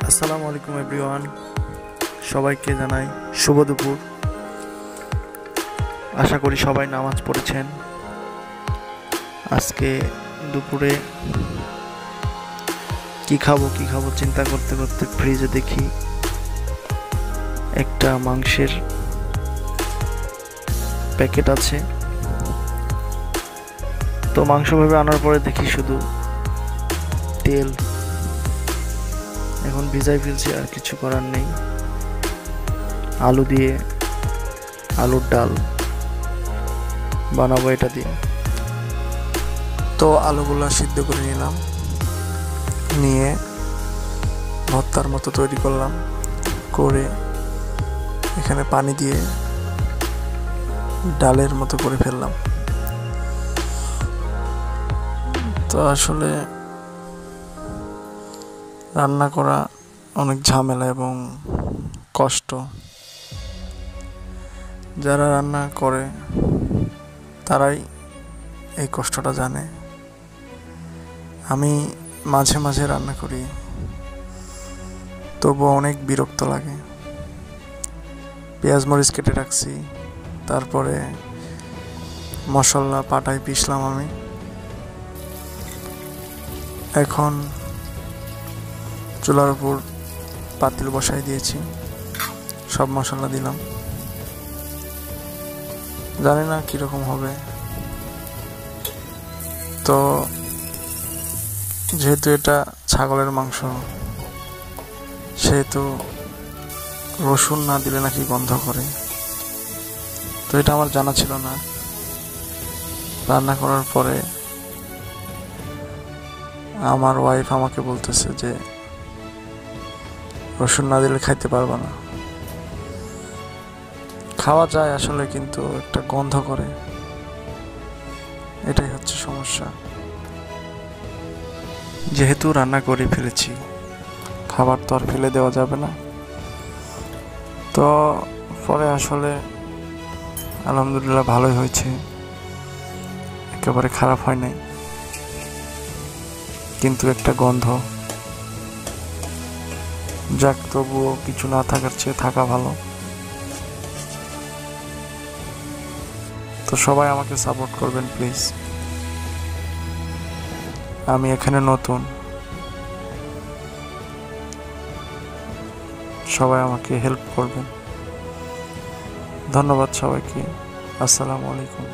আসসালামু আলাইকুম এভরিওয়ান, সবাইকে জানাই শুভ দুপুর। আশা করি সবাই নামাজ পড়েছেন। আজকে দুপুরে কি খাবো চিন্তা করতে করতে ফ্রিজে দেখি একটা মাংসের প্যাকেট আছে। তো মাংস ভেবে আনার পরে দেখি শুধু তেল। এখন ভিজাই ফেলছি, আর কিছু করার নেই। আলু দিয়ে আলুর ডাল বানাবো এটা দিয়ে। তো আলুগুলো সিদ্ধ করে নিলাম, নিয়ে ভর্তার মতো তৈরি করলাম, করে এখানে পানি দিয়ে ডালের মতো করে ফেললাম। তো আসলে রান্না করা অনেক ঝামেলা এবং কষ্ট। যারা রান্না করে তারাই এই কষ্টটা জানে। আমি মাঝে মাঝে রান্না করি, তবুও অনেক বিরক্ত লাগে। পেঁয়াজ মরিচ কেটে রাখছি, তারপরে মশলা পাটায় পিষলাম আমি। এখন চুলার উপর পাতিল বসাই দিয়েছি, সব মশলা দিলাম। জানি না কীরকম হবে। তো যেহেতু এটা ছাগলের মাংস, সেহেতু রসুন না দিলে নাকি গন্ধ করে। তো এটা আমার জানা ছিল না। রান্না করার পরে আমার ওয়াইফ আমাকে বলতেছে যে রসুন না দিলে খাইতে পারবে না। খাওয়া যায় আসলে, কিন্তু একটা গন্ধ করে, এটাই হচ্ছে সমস্যা। যেহেতু রান্না করে ফেলেছি, খাবার তো আর ফেলে দেওয়া যাবে না। তো পরে আসলে আলহামদুলিল্লাহ ভালোই হয়েছে, একেবারে খারাপ হয় নাই, কিন্তু একটা গন্ধ। যাক, তবুও কিছু না থাকার চেয়ে থাকা ভালো। তো সবাই আমাকে সাপোর্ট করবেন প্লিজ। আমি এখানে নতুন, সবাই আমাকে হেল্প করবেন। ধন্যবাদ সবাইকে। আসসালামু আলাইকুম।